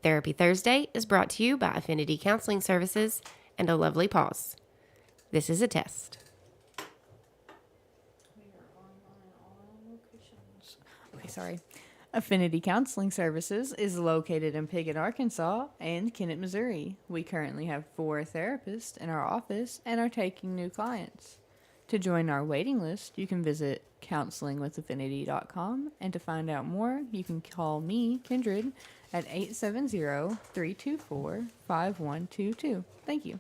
Therapy Thursday is brought to you by Affinity Counseling Services and A Lovely Pause. This is a test. Okay, sorry. Affinity Counseling Services is located in Piggott, Arkansas and Kennett, Missouri. We currently have 4 therapists in our office and are taking new clients. To join our waiting list, you can visit counselingwithaffinity.com, and to find out more, you can call me, Kindred, at 870-324-5122. Thank you.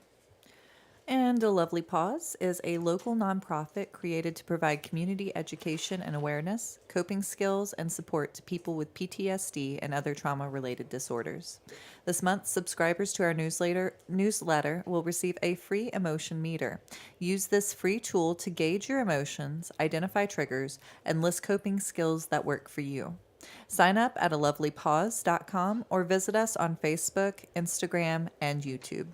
And A Lovely Pause is a local nonprofit created to provide community education and awareness, coping skills, and support to people with PTSD and other trauma-related disorders. This month, subscribers to our newsletter will receive a free emotion meter. Use this free tool to gauge your emotions, identify triggers, and list coping skills that work for you. Sign up at alovelypause.com or visit us on Facebook, Instagram, and YouTube.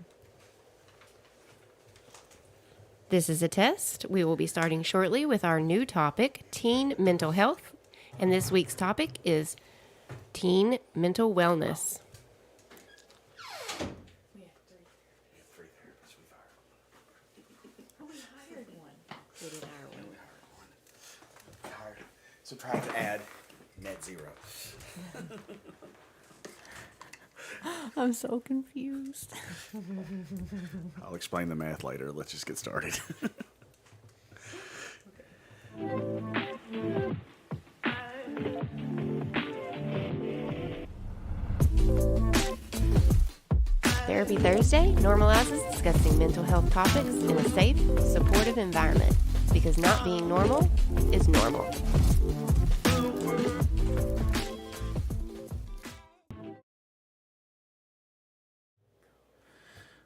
This is a test. We will be starting shortly with our new topic, teen mental health. And this week's topic is teen mental wellness. Subtract, add, net zero. I'm so confused. I'll explain the math later. Let's just get started. Therapy Thursday normalizes discussing mental health topics in a safe, supportive environment because not being normal is normal.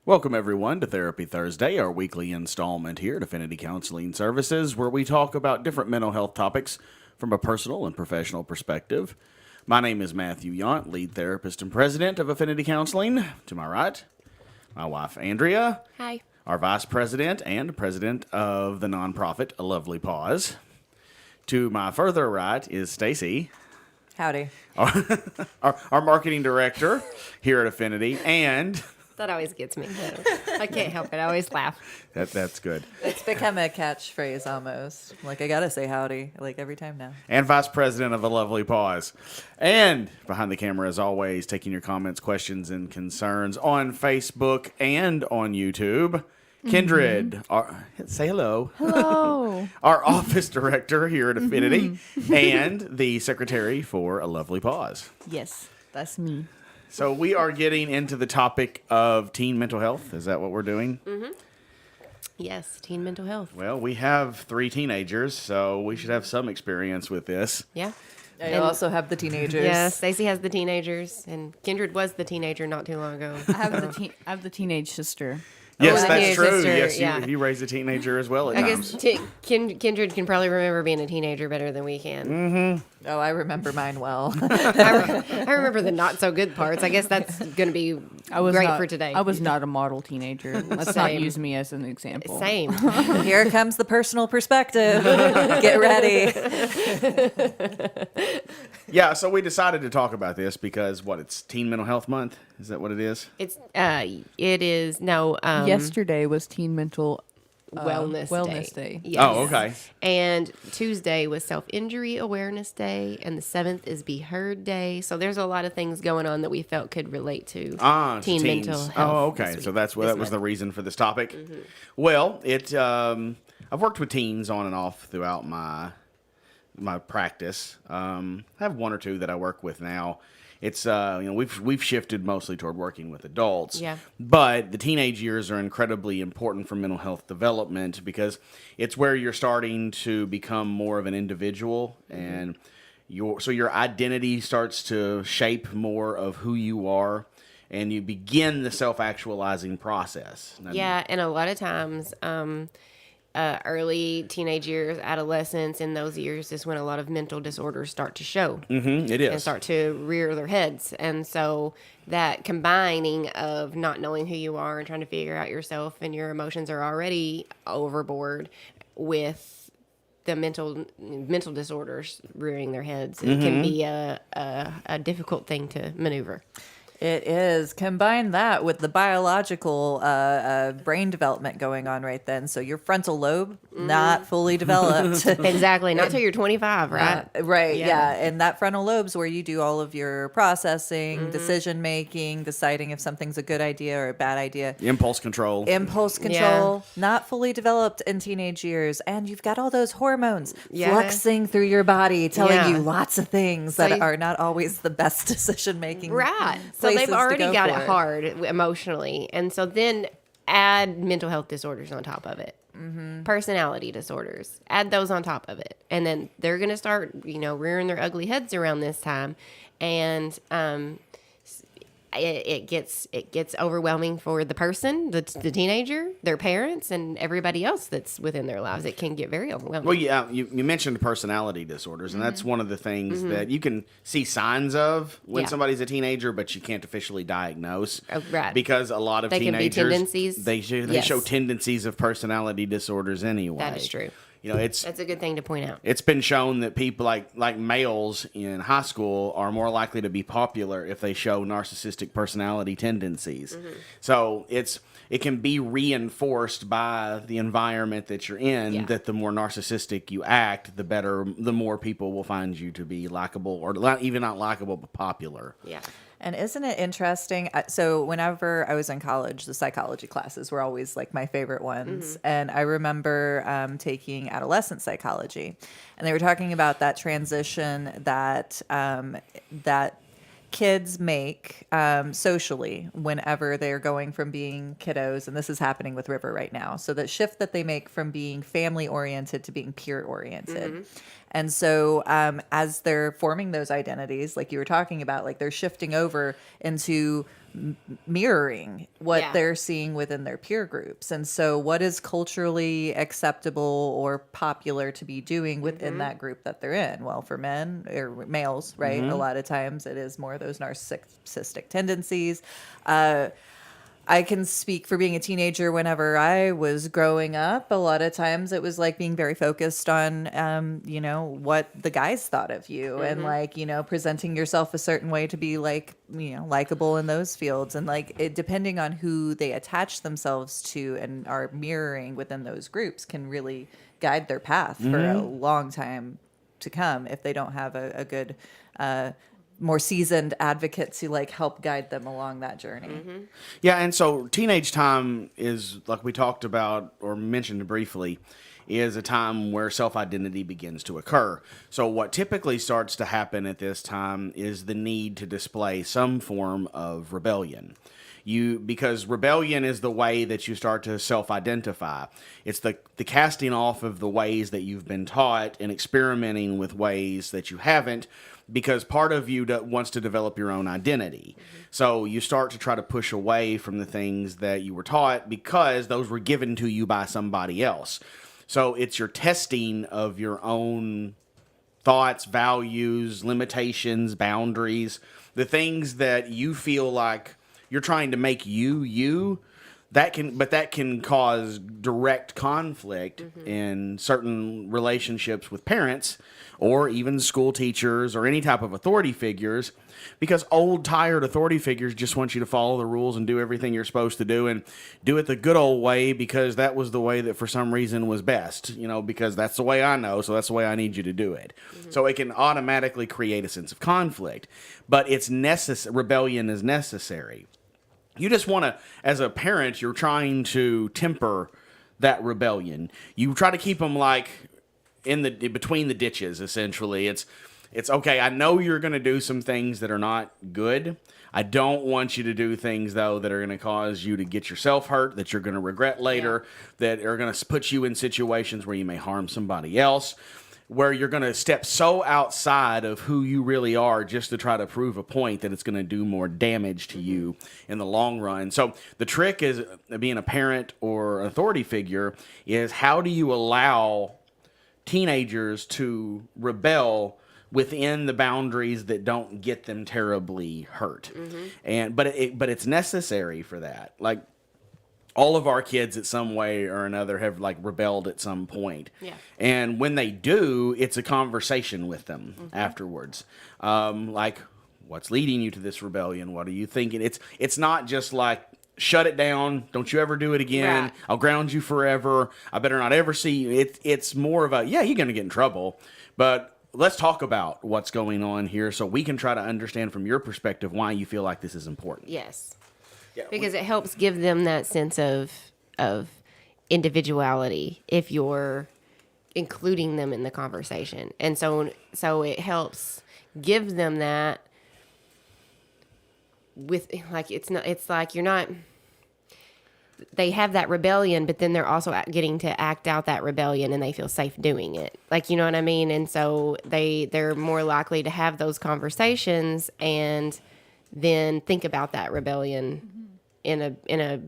Welcome, everyone, to Therapy Thursday, our weekly installment here at Affinity Counseling Services, where we talk about different mental health topics from a personal and professional perspective. My name is Matthew Yount, lead therapist and president of Affinity Counseling. To my right, my wife, Andrea. Hi. Our vice president and president of the nonprofit A Lovely Pause. To my further right is Stacy, Howdy. our marketing director here at Affinity, and That always gets me. I can't help it. I always laugh. that's good. It's become a catchphrase almost. Like, I gotta say howdy, like, every time now. And vice president of A Lovely Pause. And behind the camera, as always, taking your comments, questions, and concerns on Facebook and on YouTube. Kindred, say hello. Hello. Our office director here at Affinity, and the secretary for A Lovely Pause. Yes, that's me. So we are getting into the topic of teen mental health. Is that what we're doing? Yes, teen mental health. Well, we have 3 teenagers, so we should have some experience with this. Yeah. I And- also have the teenagers. Yeah, Stacy has the teenagers, and Kindred was the teenager not too long ago. I have the teenage sister. Yes, the that's teenage true. sister, Yes, yeah. you raised a teenager as well at I times. guess Kindred can probably remember being a teenager better than we can. Oh, I remember mine well. I remember the not so good parts. I guess that's going to be great not, for today. I was not a model teenager. Let's not Same. use me as an example. Same. Here comes the personal perspective. Get ready. Yeah, so we decided to talk about this because, it's Teen Mental Health Month? Is that what it is? It is no Yesterday was Teen Mental Wellness Day. Yes. Oh, okay. And Tuesday was Self-Injury Awareness Day, and the 7th is Be Heard Day. So there's a lot of things going on that we felt could relate to To teen teens. mental health. Oh, okay. this So week- that this was the month. reason for this topic. Well, I've worked with teens on and off throughout my practice. I have 1 or 2 that I work with now. It's we've shifted mostly toward working with adults. Yeah. But the teenage years are incredibly important for mental health development because it's where you're starting to become more of an individual and your identity starts to shape more of who you are and you begin the self-actualizing process. Yeah, and a lot of times, early teenage years, adolescence, in those years is when a lot of mental disorders start to show. It is. And start to rear their heads. And so that combining of not knowing who you are and trying to figure out yourself and your emotions are already overboard with the mental disorders rearing their heads. It can be a difficult thing to maneuver. It is. Combine that with the biological brain development going on right then. So your frontal lobe, not fully developed. Exactly. Not till you're 25, right? Right, Yeah. yeah. And that frontal lobe's where you do all of your processing, decision making, deciding if something's a good idea or a bad idea. Impulse control. Impulse control, not fully developed in teenage years. And you've got all those hormones Yeah. fluxing through your body, telling Yeah. you lots of things So that you- are not always the best decision making. Right. So they've places to already go got for it hard emotionally. And so then add mental health disorders on top of it. Personality disorders. Add those on top of it. And then they're going to start, rearing their ugly heads around this time. And it gets overwhelming for the person, the teenager, their parents, and everybody else that's within their lives. It can get very overwhelming. Well, yeah, you mentioned personality disorders, and that's one of the things that you can see signs of when Yeah. somebody's a teenager, but you can't officially diagnose. Oh, right. Because a lot of They can be teenagers, tendencies. they Yes. show tendencies of personality disorders anyway. That is true. It's That's a good thing to point out. it's been shown that people like males in high school are more likely to be popular if they show narcissistic personality tendencies. So it can be reinforced by the environment that you're in, Yeah. that the more narcissistic you act, the more people will find you to be likable, or even not likable but popular. Yeah. And isn't it interesting? So whenever I was in college, the psychology classes were always like my favorite ones. And I remember taking adolescent psychology, and they were talking about that transition that that kids make socially whenever they're going from being kiddos, and this is happening with River right now. So that shift that they make from being family oriented to being peer oriented. And so as they're forming those identities, like you were talking about, like they're shifting over into mirroring what Yeah. they're seeing within their peer groups. And so what is culturally acceptable or popular to be doing within that group that they're in? Well, for men or males, right? A lot of times it is more of those narcissistic tendencies. I can speak for being a teenager. Whenever I was growing up, a lot of times it was like being very focused on, what the guys thought of you, and like, presenting yourself a certain way to be like, likable in those fields. And like, it, depending on who they attach themselves to and are mirroring within those groups, can really guide their path for a long time to come if they don't have a good, more seasoned advocate to like help guide them along that journey. Yeah, and so teenage time is, like we talked about or mentioned briefly, is a time where self-identity begins to occur. So what typically starts to happen at this time is the need to display some form of rebellion. Because rebellion is the way that you start to self-identify. It's the casting off of the ways that you've been taught and experimenting with ways that you haven't, because part of you wants to develop your own identity. So you start to try to push away from the things that you were taught because those were given to you by somebody else. So it's your testing of your own thoughts, values, limitations, boundaries, the things that you feel like you're trying to make you. That can cause direct conflict in certain relationships with parents or even school teachers or any type of authority figures, because old, tired authority figures just want you to follow the rules and do everything you're supposed to do and do it the good old way, because that was the way that for some reason was best, because that's the way I know, so that's the way I need you to do it. So it can automatically create a sense of conflict, but rebellion is necessary. You just want to, as a parent, you're trying to temper that rebellion. You try to keep them like between the ditches. Essentially, it's okay. I know you're going to do some things that are not good. I don't want you to do things though that are going to cause you to get yourself hurt, that you're going to regret later, that are going to put you in situations where you may harm somebody else, where you're going to step so outside of who you really are just to try to prove a point that it's going to do more damage to you in the long run. So the trick is, being a parent or an authority figure, is how do you allow teenagers to rebel within the boundaries that don't get them terribly hurt. But it's necessary for that. Like, all of our kids at some way or another have like rebelled at some point. Yeah. And when they do, it's a conversation with them afterwards. Like, what's leading you to this rebellion? What are you thinking? It's not just like, shut it down. Don't you ever do it again. Right. I'll ground you forever. I better not ever see you. It's more of a, yeah, you're going to get in trouble, but let's talk about what's going on here so we can try to understand from your perspective why you feel like this is important. Yes. Yeah, Because it helps give them that sense of individuality if you're including them in the conversation. And so it helps give them that with, like, it's like you're not, they have that rebellion, but then they're also getting to act out that rebellion and they feel safe doing it. Like, you know what I mean? And so they're more likely to have those conversations and then think about that rebellion in a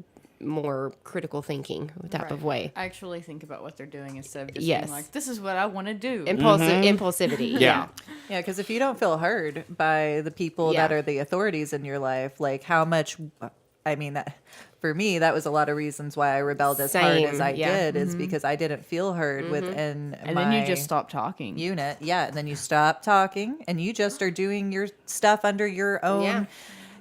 more critical thinking type of way. Actually think about what they're doing instead of just Yes. being like, this is what I want to do. Impulsivity. Yeah. Yeah, because if you don't feel heard by the people Yeah. that are the authorities in your life, like how much, I mean, that for me, that was a lot of reasons why I rebelled as hard Same, as I yeah. did, is because I didn't feel heard within And my then you just stop talking. unit. Yeah, and then you stop talking and you just are doing your stuff under your own. Yeah.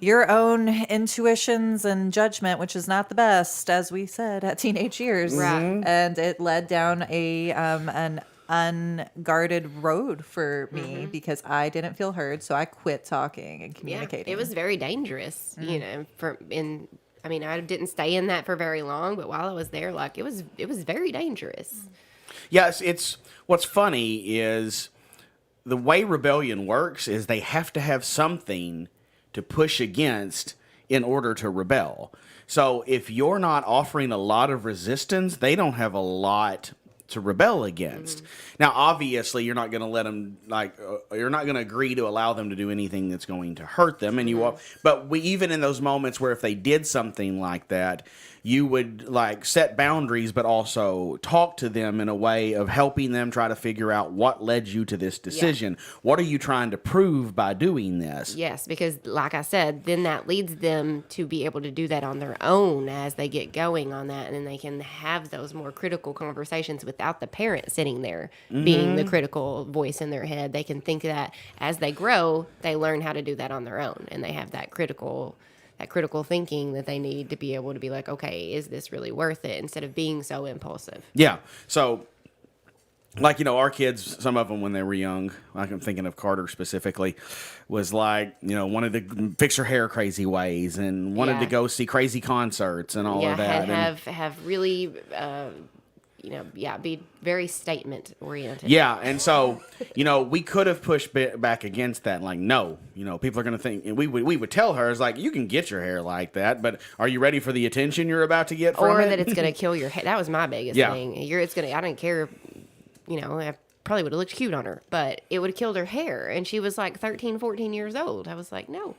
Your own intuitions and judgment, which is not the best, as we said, at teenage years, Right. and it led down an unguarded road for me because I didn't feel heard, so I quit talking and communicating. It was very dangerous, you know, I mean, I didn't stay in that for very long, but while I was there, like, it was very dangerous. Yes, it's what's funny is the way rebellion works is they have to have something to push against in order to rebel. So if you're not offering a lot of resistance, they don't have a lot to rebel against. Now, obviously, you're not going to let them, like, you're not going to agree to allow them to do anything that's going to hurt them. And but even in those moments where if they did something like that, you would like set boundaries, but also talk to them in a way of helping them try to figure out what led you to this decision. What are you trying to prove by doing this? Yes, because like I said, then that leads them to be able to do that on their own as they get going on that, and then they can have those more critical conversations without the parent sitting there being the critical voice in their head. They can think that as they grow, they learn how to do that on their own, and they have that critical thinking that they need to be able to be like, okay, is this really worth it, instead of being so impulsive. Yeah. So, like, you know, our kids, some of them when they were young, like I'm thinking of Carter specifically, was like, you know, wanted to fix her hair crazy ways and wanted to Yeah. go see crazy concerts and all Yeah, of that. and have really, be very statement oriented. Yeah, and so, you know, we could have pushed back against that. Like, no, you know, people are going to think, and we would tell her, it's like, you can get your hair like that, but are you ready for the attention you're about to get from Or it? that it's going to kill your hair. That was my biggest Yeah. thing. I don't care, you know, I probably would have looked cute on her, but it would have killed her hair. And she was like 13, 14 years old. I was like, no,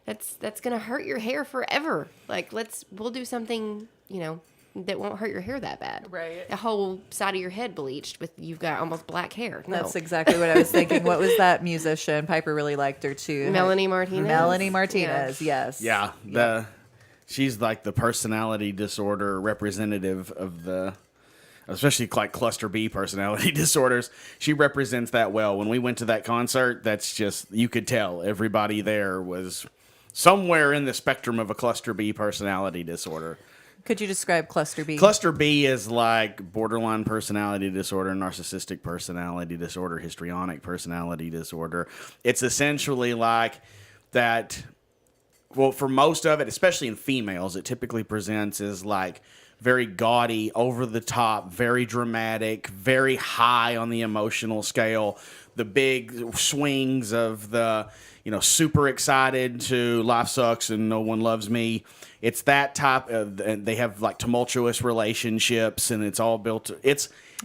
that's going to hurt your hair forever. Like, we'll do something, you know, that won't hurt your hair that bad. Right. The whole side of your head bleached you've got almost black hair. No. That's exactly what I was thinking. What was that musician? Piper really liked her too. Melanie Martinez. Melanie Martinez, yes. Yeah, she's like the personality disorder representative of the, especially like cluster B personality disorders. She represents that well. When we went to that concert, that's just, you could tell everybody there was somewhere in the spectrum of a cluster B personality disorder. Could you describe cluster B? Cluster B is like borderline personality disorder, narcissistic personality disorder, histrionic personality disorder. It's essentially like that. Well, for most of it, especially in females, it typically presents as like very gaudy, over the top, very dramatic, very high on the emotional scale. The big swings of the, you know, super excited to life sucks and no one loves me. It's that type of, and they have like tumultuous relationships, and it's all built.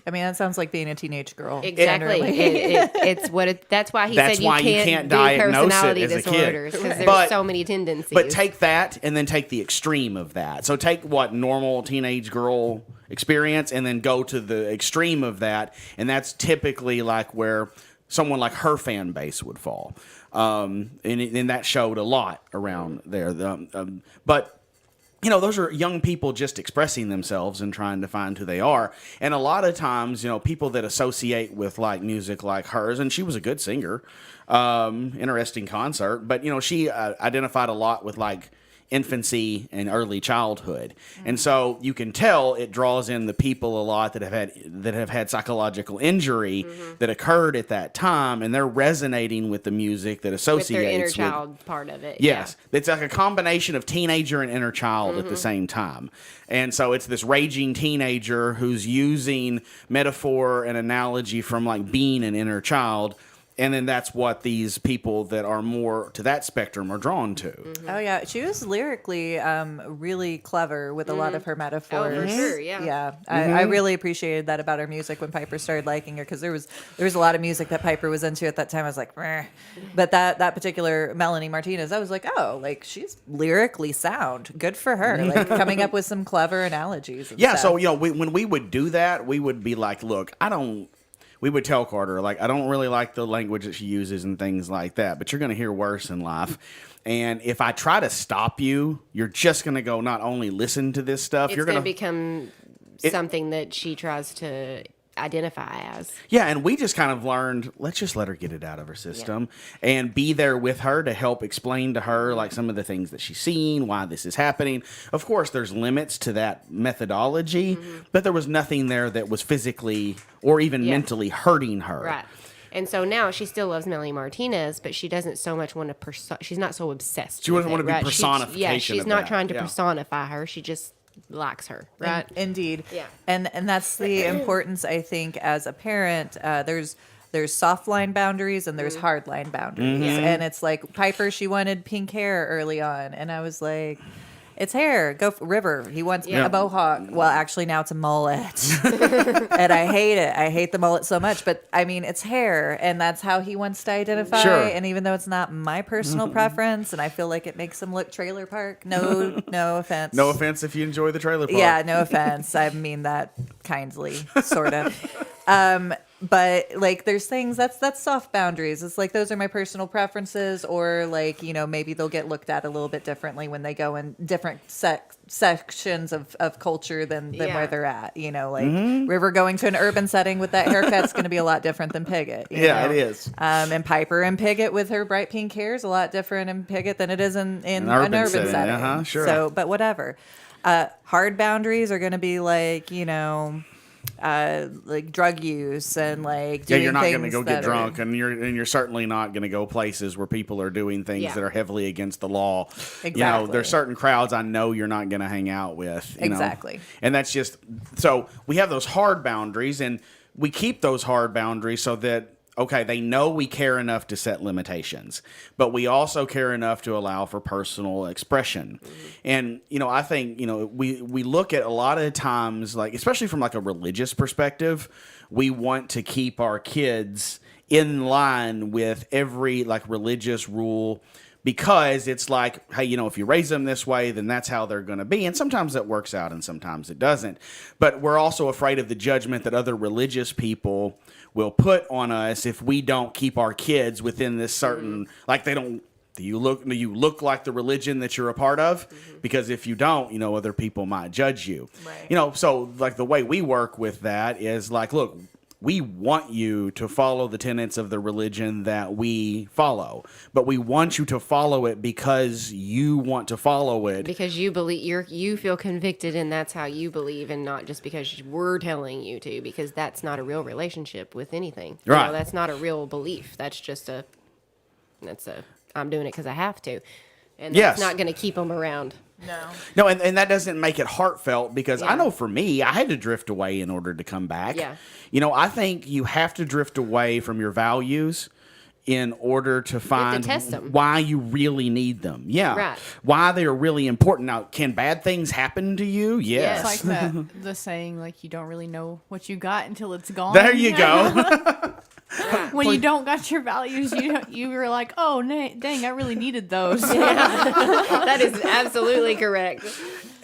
I mean, that sounds like being a teenage girl. Exactly. generally. That's why he That's said why you you can't can't do diagnose it personality as a kid. disorders because there's But- so many tendencies. But take that and then take the extreme of that. So take what normal teenage girl experience and then go to the extreme of that, and that's typically like where someone like her fan base would fall. And that showed a lot around there. But those are young people just expressing themselves and trying to find who they are. And a lot of times, people that associate with like music like hers, and she was a good singer, interesting concert, but she identified a lot with like infancy and early childhood. And so you can tell it draws in the people a lot that have had psychological injury that occurred at that time, and they're resonating with the music that associates with their inner with child part of it. Yes. It's like a combination of teenager and inner child at the same time. And so it's this raging teenager who's using metaphor and analogy from like being an inner child. And then that's what these people that are more to that spectrum are drawn to. Oh yeah, she was lyrically really clever with a lot of her metaphors. Oh, for sure, yeah. Yeah, I really appreciated that about her music when Piper started liking her, because there was a lot of music that Piper was into at that time. I was like, meh. But that particular Melanie Martinez, I was like, oh, like she's lyrically sound. Good for her, like coming up with some clever analogies. And Yeah. stuff. So, when we would do that, we would be like, look, we would tell Carter, like, I don't really like the language that she uses and things like that, but you're going to hear worse in life. And if I try to stop you, you're just going to go not only listen to this stuff, It's you're going going to become something that she tries to identify as. Yeah, and we just kind of learned, let's just let her get it out of her system and be there with her to help explain to her like some of the things that she's seeing, why this is happening. Of course, there's limits to that methodology, but there was nothing there that was physically or even mentally hurting her. Right. And so now she still loves Melanie Martinez, but she doesn't so much want to she's not so obsessed. She with doesn't want to be right? personification Yeah, she's of not that. trying to Yeah. personify her. She just likes her, right? Indeed. Yeah. And that's the importance, I think, as a parent. There's soft line boundaries and there's hard line boundaries. And it's like Piper, she wanted pink hair early on, and I was like, it's hair. Go River. He wants a mohawk. Well, actually now it's a mullet. And I hate it. I hate the mullet so much. But I mean, it's hair, and that's how he wants to identify. Sure. And even though it's not my personal preference, and I feel like it makes him look trailer park. No offense. No offense if you enjoy the trailer park. Yeah, no offense. I mean that kindly, sort of. But like, there's things that's soft boundaries. It's like, those are my personal preferences, or like, maybe they'll get looked at a little bit differently when they go in different sections of culture than where they're at. Like River going to an urban setting with that haircut's going to be a lot different than Piggott. you Yeah, know? it is. And Piper and Piggott with her bright pink hair is a lot different in Piggott than it is in an urban setting. Sure. So, but whatever. Hard boundaries are going to be like, like drug use and like doing you're not going to things go get that are- drunk, and you're certainly not going to go places where people are doing things that are heavily against the law. Exactly. There's certain crowds I know you're not going to hang out with. Exactly. And that's just, so we have those hard boundaries, and we keep those hard boundaries so that, okay, they know we care enough to set limitations, but we also care enough to allow for personal expression. And, I think, we look at a lot of times, like, especially from like a religious perspective, we want to keep our kids in line with every like religious rule, because it's like, hey, if you raise them this way, then that's how they're going to be. And sometimes that works out and sometimes it doesn't. But we're also afraid of the judgment that other religious people will put on us if we don't keep our kids within this certain, like, they don't, do you look like the religion that you're a part of? Because if you don't, other people might judge you. Right. So like the way we work with that is like, look, we want you to follow the tenets of the religion that we follow, but we want you to follow it because you want to follow it. Because you believe you feel convicted, and that's how you believe, and not just because we're telling you to. Because that's not a real relationship with anything. Right. That's not a real belief. That's just I'm doing it because I have to, and Yes. that's not going to keep them around. No, and that doesn't make it heartfelt, because I Yeah. know for me, I had to drift away in order to come back. Yeah. I think you have to drift away from your values in order to find test 'em. why you really need them. Yeah. Right. Why they are really important. Now, can bad things happen to you? Yes. It's like the saying, like, you don't really know what you got until it's gone. There you go. When you don't got your values, you were like, oh, dang, I really needed those. That is absolutely correct.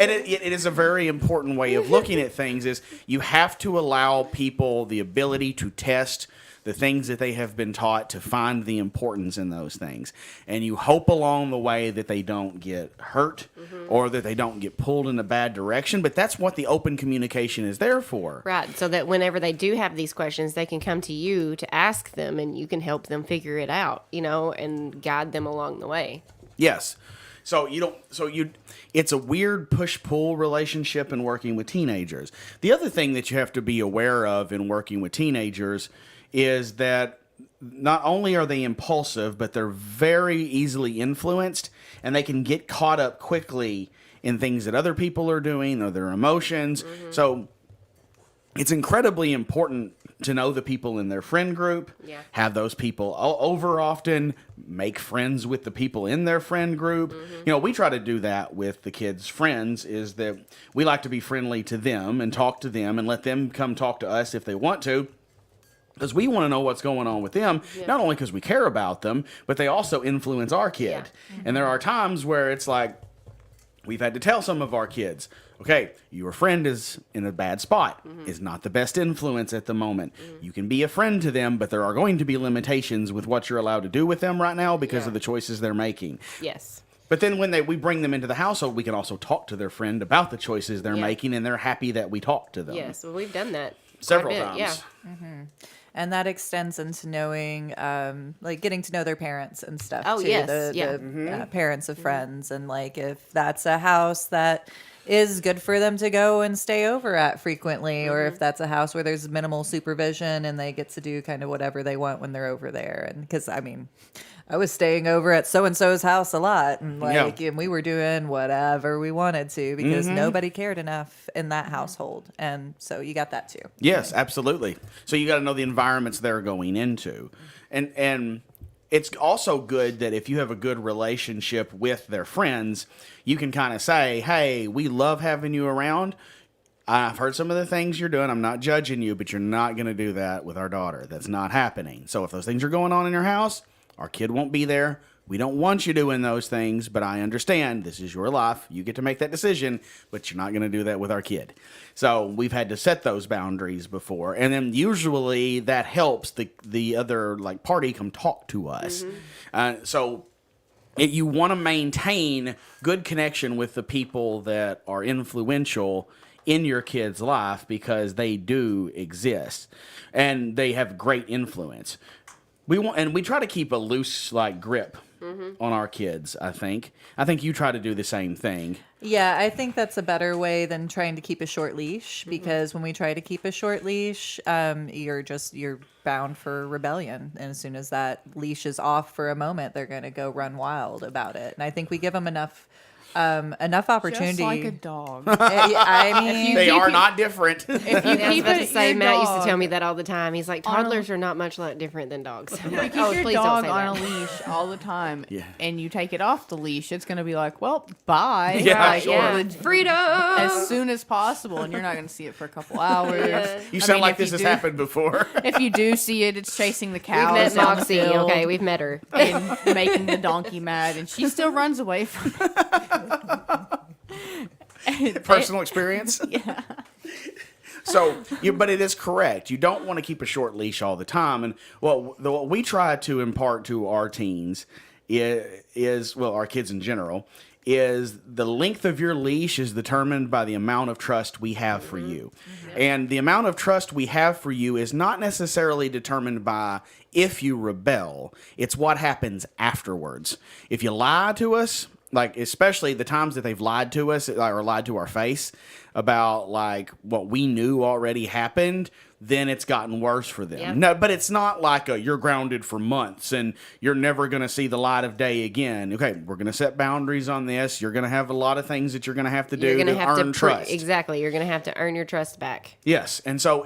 And it is a very important way of looking at things, is you have to allow people the ability to test the things that they have been taught, to find the importance in those things. And you hope along the way that they don't get hurt or that they don't get pulled in a bad direction. But that's what the open communication is there for. Right. So that whenever they do have these questions, they can come to you to ask them, and you can help them figure it out, and guide them along the way. Yes. It's a weird push-pull relationship in working with teenagers. The other thing that you have to be aware of in working with teenagers is that not only are they impulsive, but they're very easily influenced, and they can get caught up quickly in things that other people are doing or their emotions. So it's incredibly important to know the people in their friend group, have those people over often, make friends with the people in their friend group. We try to do that with the kids' friends, is that we like to be friendly to them and talk to them and let them come talk to us if they want to. Because we want to know what's going on with them, not only because we care about them, but they also influence our kid. And there are times where it's like, we've had to tell some of our kids, okay, your friend is in a bad spot, is not the best influence at the moment. You can be a friend to them, but there are going to be limitations with what you're allowed to do with them right now because of the choices they're making. Yes. But then when we bring them into the household, we can also talk to their friend about the choices they're making, and they're happy that we talk to them. Yes. Well, we've done that Several quite a bit. times. Yeah. And that extends into knowing, getting to know their parents and stuff. Oh, too. yes, The parents of friends. And if that's a house that is good for them to go and stay over at frequently, or if that's a house where there's minimal supervision and they get to do kind of whatever they want when they're over there. And because, I was staying over at so-and-so's house a lot, and and we were doing whatever we wanted to because nobody cared enough in that household. And so you got that too. Yes, absolutely. So you got to know the environments they're going into. And it's also good that if you have a good relationship with their friends, you can kind of say, hey, we love having you around. I've heard some of the things you're doing. I'm not judging you, but you're not going to do that with our daughter. That's not happening. So if those things are going on in your house, our kid won't be there. We don't want you doing those things, but I understand this is your life. You get to make that decision, but you're not going to do that with our kid. So we've had to set those boundaries before. And then usually that helps the other party come talk to us. You want to maintain good connection with the people that are influential in your kid's life because they do exist and they have great influence. We try to keep a loose grip on our kids. I think you try to do the same thing. Yeah, I think that's a better way than trying to keep a short leash, because when we try to keep a short leash, you're bound for rebellion. And as soon as that leash is off for a moment, they're going to go run wild about it. And I think we give them enough opportunity. Just like a dog. They are not different. If you I was keep about to it, say, your Matt used dog- to tell me that all the time. He's like, toddlers are not much different than dogs. I'm like, Keep your please dog don't say on that. a leash all the time, Yeah. and you take it off the leash, it's going to be like, well, bye. Yeah, Like, sure. Yeah. Freedom! as soon as possible, and you're not going to see it for a couple hours. Yeah. You I sound mean, like if this you has do- happened before. If you do see it, it's chasing the We've cows met down the Moxie. field Okay, we've met her. and making the donkey mad, and she still runs away from it. Personal experience. Yeah. So, but it is correct. You don't want to keep a short leash all the time. And what we try to impart to our teens is our kids in general, is the length of your leash is determined by the amount of trust we have for you. And the amount of trust we have for you is not necessarily determined by if you rebel. It's what happens afterwards. If you lie to us, especially the times that they've lied to us or lied to our face about what we knew already happened, then it's gotten worse for them. Yeah. No, but it's not you're grounded for months and you're never going to see the light of day again. Okay, we're going to set boundaries on this. You're going to have a lot of things that you're going to have to do You're going to have earn to trust. Exactly. You're going to have to earn your trust back. Yes, and so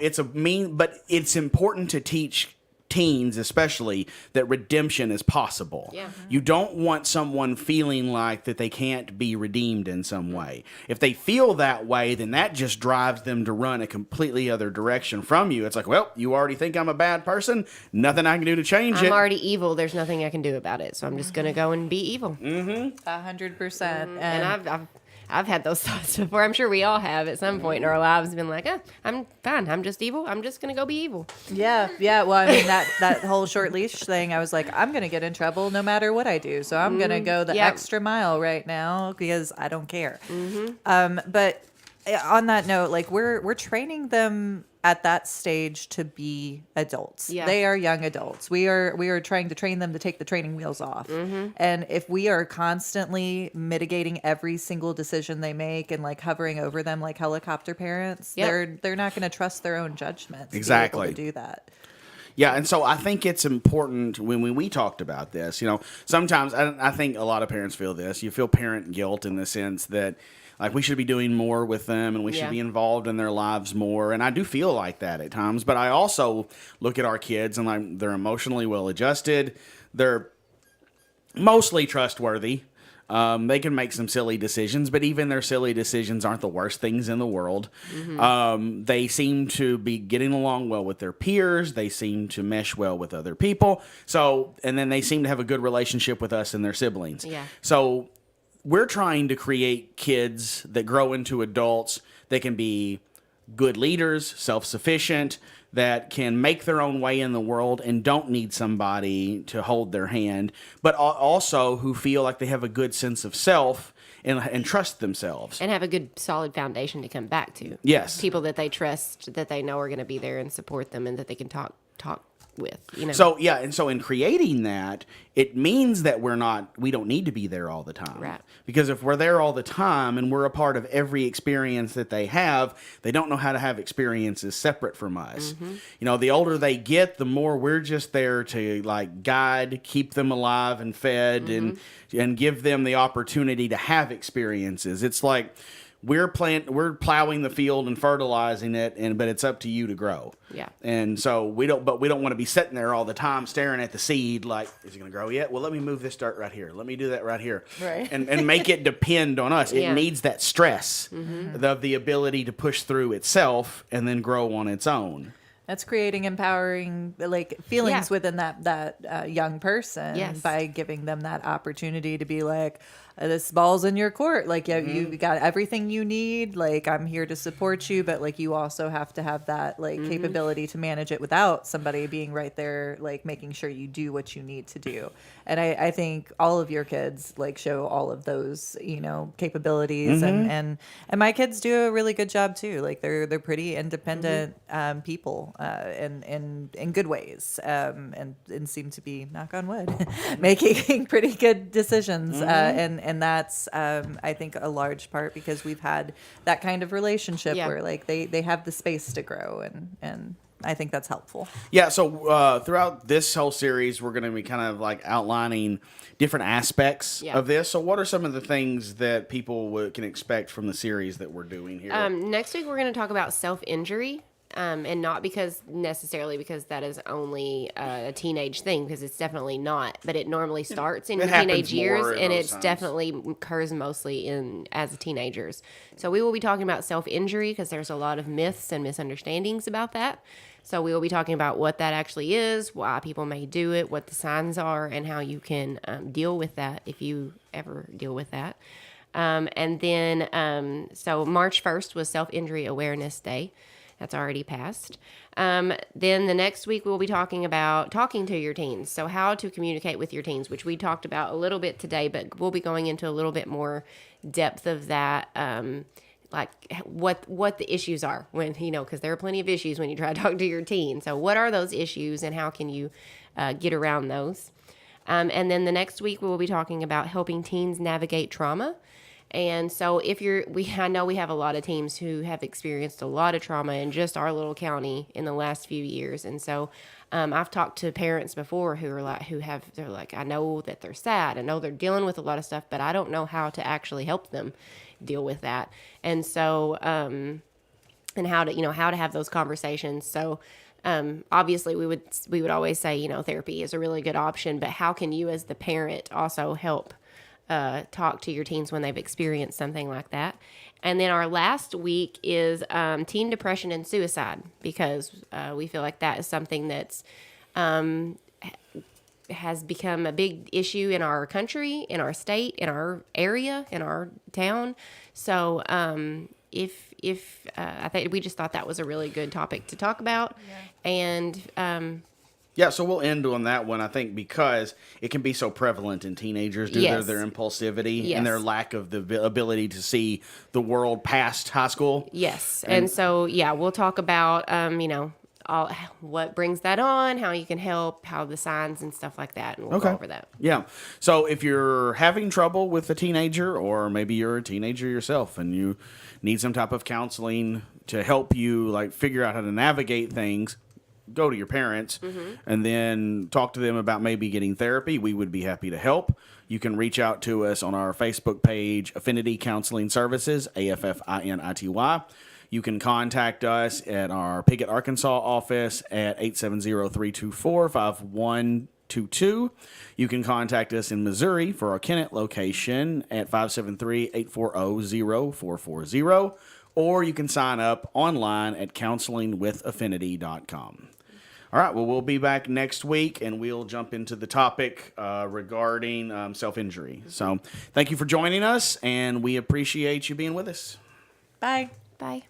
but it's important to teach teens especially that redemption is possible. Yeah. You don't want someone feeling like that they can't be redeemed in some way. If they feel that way, then that just drives them to run a completely other direction from you. It's like, well, you already think I'm a bad person. Nothing I can do to change I'm it. already evil. There's nothing I can do about it. So I'm just going to go and be evil. 100%. And I've had those thoughts before. I'm sure we all have at some point in our lives been like, I'm fine. I'm just evil. I'm just going to go be evil. Yeah. Well, I mean, that whole short leash thing, I was like, I'm going to get in trouble no matter what I do. So I'm going to go the Yep. extra mile right now because I don't care. But on that note, like we're training them at that stage to be adults. Yeah. They are young adults. We are trying to train them to take the training wheels off. And if we are constantly mitigating every single decision they make and like hovering over them like helicopter parents, Yep. they're not going to trust their own judgment to be able Exactly. to do that. Yeah, and so I think it's important when we talked about this, sometimes I think a lot of parents feel this. You feel parent guilt in the sense that, like, we should be doing more with them and we should Yeah. be involved in their lives more. And I do feel like that at times. But I also look at our kids and like they're emotionally well adjusted. They're mostly trustworthy. They can make some silly decisions, but even their silly decisions aren't the worst things in the world. They seem to be getting along well with their peers. They seem to mesh well with other people. So, and then they seem to have a good relationship with us and their siblings. Yeah. So we're trying to create kids that grow into adults that can be good leaders, self-sufficient, that can make their own way in the world and don't need somebody to hold their hand, but also who feel like they have a good sense of self and trust themselves. And have a good, solid foundation to come back to. Yes. People that they trust, that they know are going to be there and support them and that they can talk with, So yeah, and so in creating that, it means that we don't need to be there all the time. Right. Because if we're there all the time and we're a part of every experience that they have, they don't know how to have experiences separate from us. The older they get, the more we're just there to like guide, keep them alive and fed and give them the opportunity to have experiences. It's like we're plowing the field and fertilizing it, but it's up to you to grow. Yeah. And so we don't want to be sitting there all the time staring at the seed like, is it going to grow yet? Well, let me move this dirt right here. Let me do that right here. Right. And make it depend on us. It Yeah. needs that stress of the ability to push through itself and then grow on its own. That's creating empowering like feelings Yeah. within that young person Yes. by giving them that opportunity to be like, this ball's in your court. Like, yeah, you got everything you need. Like, I'm here to support you, but like, you also have to have that like capability to manage it without somebody being right there, like making sure you do what you need to do. And I think all of your kids like show all of those, capabilities, and my kids do a really good job too. Like, they're pretty independent people, and in good ways, and seem to be, knock on wood, making pretty good decisions, and that's I think a large part because we've had that kind of relationship Yeah. where like they have the space to grow, and I think that's helpful. Yeah, so throughout this whole series, we're going to be kind of like outlining different aspects Yeah. of this. So what are some of the things that people can expect from the series that we're doing here? Next week, we're going to talk about self-injury. And not necessarily because that is only a teenage thing, because it's definitely not. But it normally starts in It your happens teenage years, more in and those it's times. definitely occurs mostly as teenagers. So we will be talking about self-injury because there's a lot of myths and misunderstandings about that. So we will be talking about what that actually is, why people may do it, what the signs are, and how you can deal with that if you ever deal with that. And then, so March 1st was Self-Injury Awareness Day. That's already passed. Then the next week we'll be talking about talking to your teens. So how to communicate with your teens, which we talked about a little bit today, but we'll be going into a little bit more depth of that, like what the issues are when, because there are plenty of issues when you try to talk to your teen. So what are those issues and how can you get around those? And then the next week we will be talking about helping teens navigate trauma. And so I know we have a lot of teams who have experienced a lot of trauma in just our little county in the last few years. And so I've talked to parents before they're like, I know that they're sad. I know they're dealing with a lot of stuff, but I don't know how to actually help them deal with that. And so, and how to have those conversations. So, obviously we would always say, therapy is a really good option, but how can you as the parent also help talk to your teens when they've experienced something like that? And then our last week is teen depression and suicide, because we feel like that is something that's has become a big issue in our country, in our state, in our area, in our town. So if I think we just thought that was a really good topic to talk about, and Yeah, so we'll end on that one, I think, because it can be so prevalent in teenagers due to Yes. their impulsivity Yes. and their lack of the ability to see the world past high school. yes, and so yeah, we'll talk about all what brings that on, how you can help, how the signs and stuff like that, and we'll go over that. Yeah. So if you're having trouble with a teenager, or maybe you're a teenager yourself and you need some type of counseling to help you like figure out how to navigate things, go to your parents and then talk to them about maybe getting therapy. We would be happy to help. You can reach out to us on our Facebook page, Affinity Counseling Services, AFFINITY. You can contact us at our Piggott, Arkansas office at 870-324-5122. You can contact us in Missouri for our Kennett location at 573-840-0440. Or you can sign up online at counselingwithaffinity.com. All right, well, we'll be back next week, and we'll jump into the topic regarding self-injury. So thank you for joining us, and we appreciate you being with us. Bye. Bye.